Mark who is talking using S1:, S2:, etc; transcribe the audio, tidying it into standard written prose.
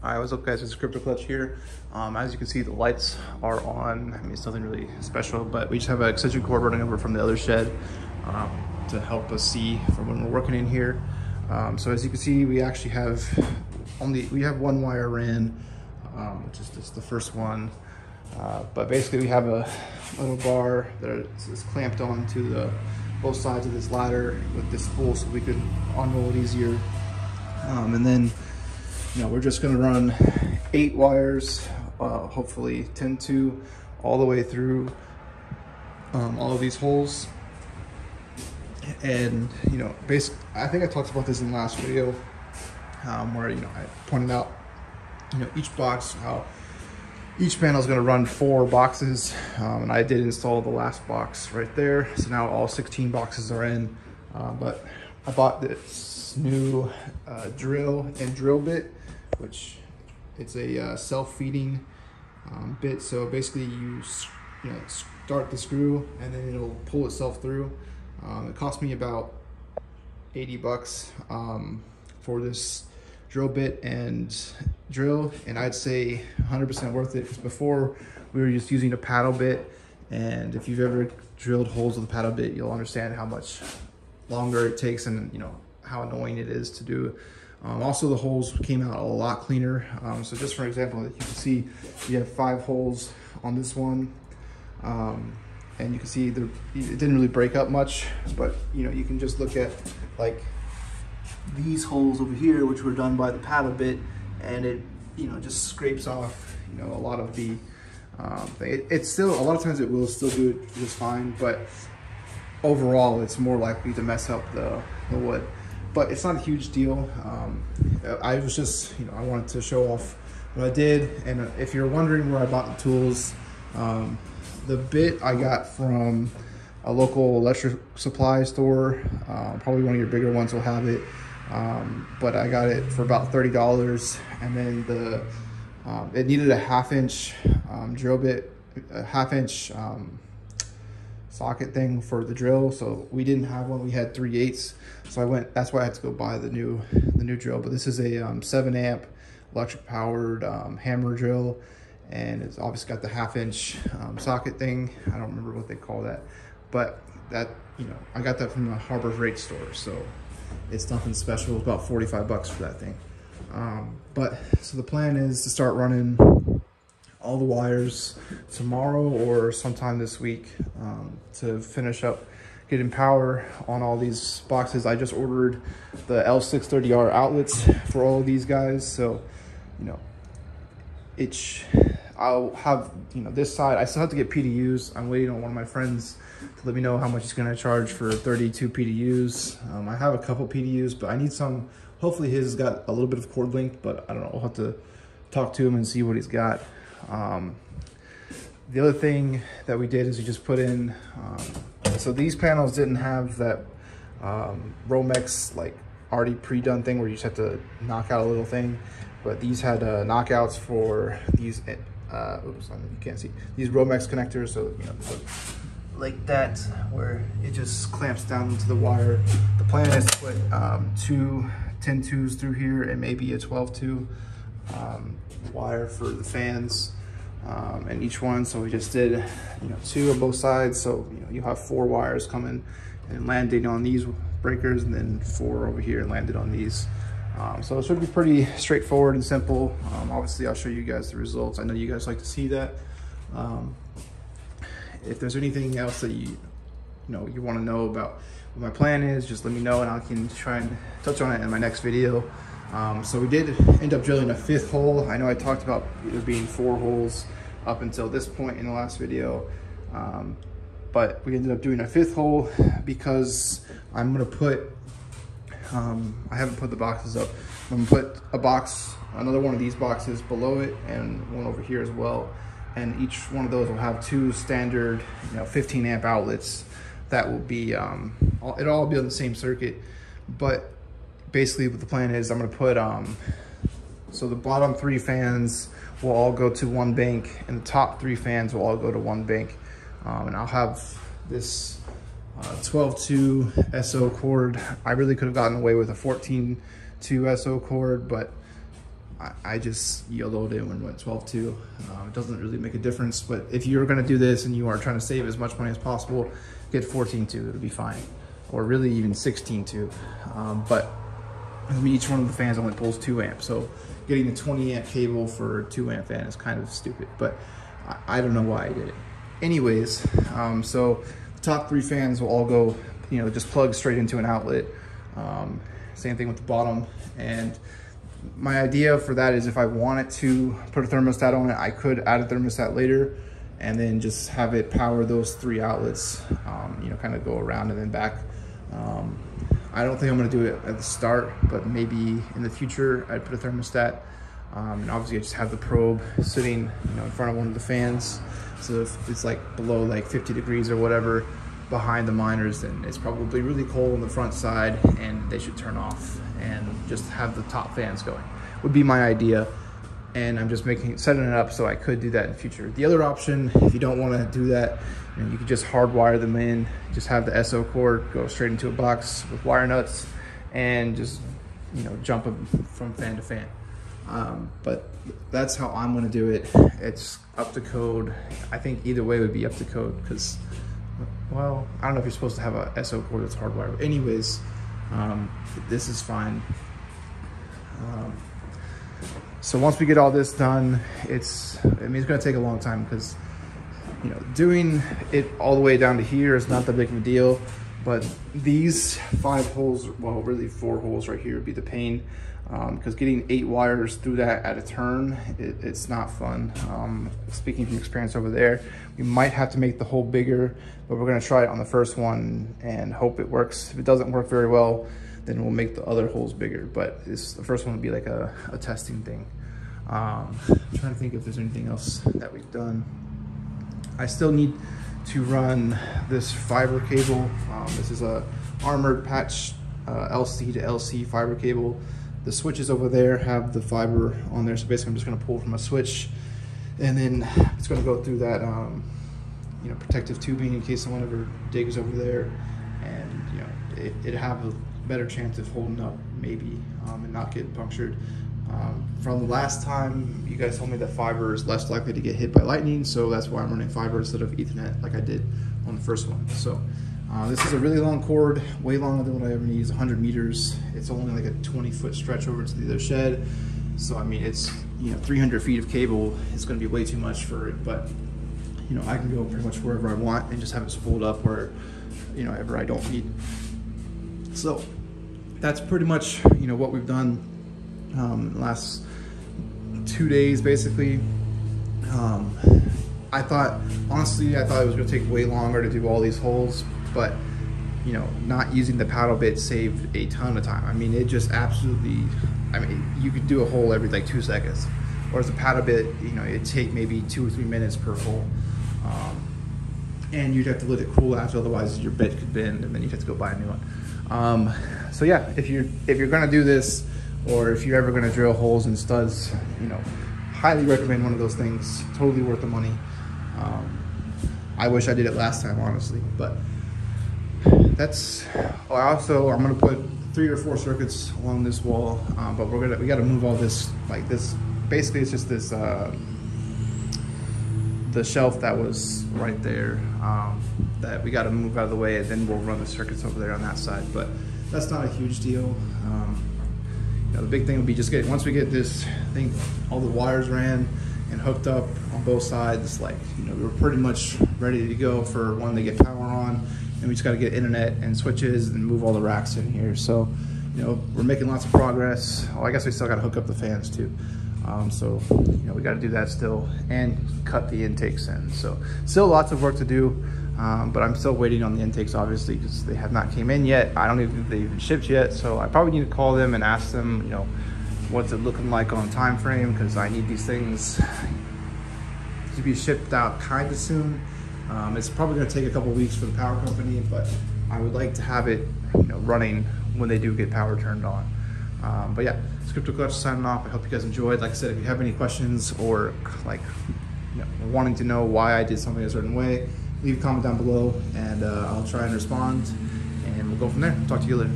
S1: Alright, what's up guys, it's Crypto Clutch here. As you can see, the lights are on. I mean, it's nothing really special, but we just have an extension cord running over from the other shed to help us see from when we're working in here. So as you can see, we actually have one wire ran, which is just the first one. But basically we have a little bar that is clamped onto both sides of this ladder with this spool so we can unroll it easier. And then we're just gonna run 8 wires, hopefully 10-2, all the way through all of these holes. And basically, I think I talked about this in the last video, where I pointed out each box, how each panel is going to run 4 boxes, and I did install the last box right there. So now all 16 boxes are in. But I bought this new drill and drill bit, which it's a self-feeding bit. So basically you start the screw and then it'll pull itself through. It cost me about 80 bucks for this drill bit and drill, and I'd say 100% worth it, because before we were just using a paddle bit, and if you've ever drilled holes with a paddle bit, you'll understand how much longer it takes and how annoying it is to do. Also, the holes came out a lot cleaner. So just for example, you can see you have 5 holes on this one, and you can see it didn't really break up much, but you can just look at like these holes over here, which were done by the paddle bit, and it just scrapes off a lot of the it's still, a lot of times it will still do it just fine, but overall it's more likely to mess up the wood. But it's not a huge deal. I was just I wanted to show off what I did. And if you're wondering where I bought the tools, the bit I got from a local electric supply store. Probably one of your bigger ones will have it. But I got it for about $30, and then it needed a 1/2-inch drill bit, a 1/2-inch socket thing for the drill. So we didn't have one, we had 3/8. So that's why I had to go buy the new drill. But this is a 7 amp electric powered hammer drill, and it's obviously got the 1/2-inch socket thing. I don't remember what they call that, but that I got that from the Harbor Freight store, so it's nothing special. It's about 45 bucks for that thing. But so the plan is to start running all the wires tomorrow or sometime this week, to finish up getting power on all these boxes. I just ordered the L630R outlets for all of these guys, so I'll have this side. I still have to get PDUs. I'm waiting on one of my friends to let me know how much he's gonna charge for 32 PDUs. I have a couple PDUs, but I need some. Hopefully his has got a little bit of cord length, but I don't know, we'll have to talk to him and see what he's got. The other thing that we did is we just put in, so these panels didn't have that Romex like already pre-done thing where you just have to knock out a little thing, but these had knockouts for these, oops, you can't see, these Romex connectors. So, like that, where it just clamps down into the wire. The plan is to put 2 10-2s through here and maybe a 12-2 wire for the fans, and each one. So we just did 2 on both sides, so you have 4 wires coming and landing on these breakers, and then 4 over here and landed on these. So it should be pretty straightforward and simple. Obviously I'll show you guys the results. I know you guys like to see that. If there's anything else that you want to know about what my plan is, just let me know and I can try and touch on it in my next video. So we did end up drilling a 5th hole. I know I talked about there being 4 holes up until this point in the last video, but we ended up doing a 5th hole because I'm gonna put, I haven't put the boxes up. I'm gonna put another one of these boxes below it, and one over here as well. And each one of those will have 2 standard 15 amp outlets that will be, it'll all be on the same circuit. But basically what the plan is, I'm gonna put, so the bottom 3 fans will all go to one bank, and the top 3 fans will all go to one bank. And I'll have this 12-2 SO cord. I really could have gotten away with a 14-2 SO cord, but I just YOLO'd it and went 12.2. It doesn't really make a difference, but if you're gonna do this and you are trying to save as much money as possible, get 14.2, it'll be fine. Or really even 16.2. But I mean, each one of the fans only pulls 2 amps, so getting a 20 amp cable for a 2 amp fan is kind of stupid, but I don't know why I did it. Anyways, so the top 3 fans will all go, you know, just plug straight into an outlet. Same thing with the bottom. And my idea for that is if I wanted to put a thermostat on it, I could add a thermostat later and then just have it power those 3 outlets, you know, kind of go around and then back. I don't think I'm gonna do it at the start, but maybe in the future I'd put a thermostat. And obviously I just have the probe sitting, you know, in front of one of the fans. So if it's like below like 50 degrees or whatever behind the miners, then it's probably really cold on the front side and they should turn off and just have the top fans going, would be my idea. And I'm just setting it up so I could do that in the future. The other option, if you don't want to do that, you know, you could just hardwire them in, just have the SO cord go straight into a box with wire nuts and just, you know, jump them from fan to fan. But that's how I'm going to do it. It's up to code. I think either way would be up to code because, well, I don't know if you're supposed to have a SO cord that's hardwired. But anyways, this is fine. So once we get all this done, it's going to take a long time because, you know, doing it all the way down to here is not that big of a deal, but these 5 holes, well, really 4 holes right here would be the pain, because getting 8 wires through that at a turn, it's not fun. Speaking from experience over there, we might have to make the hole bigger, but we're going to try it on the first one and hope it works. If it doesn't work very well, then we'll make the other holes bigger, but the first one would be like a testing thing. I'm trying to think if there's anything else that we've done. I still need to run this fiber cable. This is a armored patch LC to LC fiber cable. The switches over there have the fiber on there, so basically I'm just going to pull from a switch, and then it's going to go through that you know, protective tubing in case someone ever digs over there, and you know, it'd have a better chance of holding up maybe and not getting punctured. From the last time, you guys told me that fiber is less likely to get hit by lightning, so that's why I'm running fiber instead of Ethernet like I did on the first one. So this is a really long cord, way longer than what I ever need. It's 100 meters. It's only like a 20-foot stretch over to the other shed. So I mean, it's, you know, 300 feet of cable. It's going to be way too much for it, but you know, I can go pretty much wherever I want and just have it spooled up where, you know, ever I don't need. So that's pretty much, you know, what we've done last 2 days basically. I thought it was going to take way longer to do all these holes, but you know, not using the paddle bit saved a ton of time. I mean, it just absolutely, I mean, you could do a hole every like 2 seconds, whereas the paddle bit, you know, it'd take maybe 2 or 3 minutes per hole. And you'd have to let it cool after, otherwise your bit could bend and then you'd have to go buy a new one. So yeah, if you're gonna do this, or if you're ever gonna drill holes and studs, you know, highly recommend one of those things. Totally worth the money. I wish I did it last time, honestly, but that's, I'm gonna put 3 or 4 circuits along this wall, but we gotta move all this, like this, basically it's just this, the shelf that was right there, that we got to move out of the way, and then we'll run the circuits over there on that side. But that's not a huge deal. You know, the big thing would be just once we get this thing, all the wires ran and hooked up on both sides, like, you know, we're pretty much ready to go for when they get power on, and we just got to get internet and switches and move all the racks in here. So, you know, we're making lots of progress. Oh, I guess we still got to hook up the fans too. So, you know, we got to do that still and cut the intakes in. So still lots of work to do, but I'm still waiting on the intakes, obviously, because they have not came in yet. I don't even think they even shipped yet. So I probably need to call them and ask them, you know, what's it looking like on time frame, because I need these things to be shipped out kind of soon. It's probably going to take a couple weeks for the power company, but I would like to have it, you know, running when they do get power turned on. But yeah, Crypto Clutch signing off. I hope you guys enjoyed. Like I said, if you have any questions or like, you know, wanting to know why I did something a certain way, leave a comment down below and I'll try and respond, and we'll go from there. Talk to you later.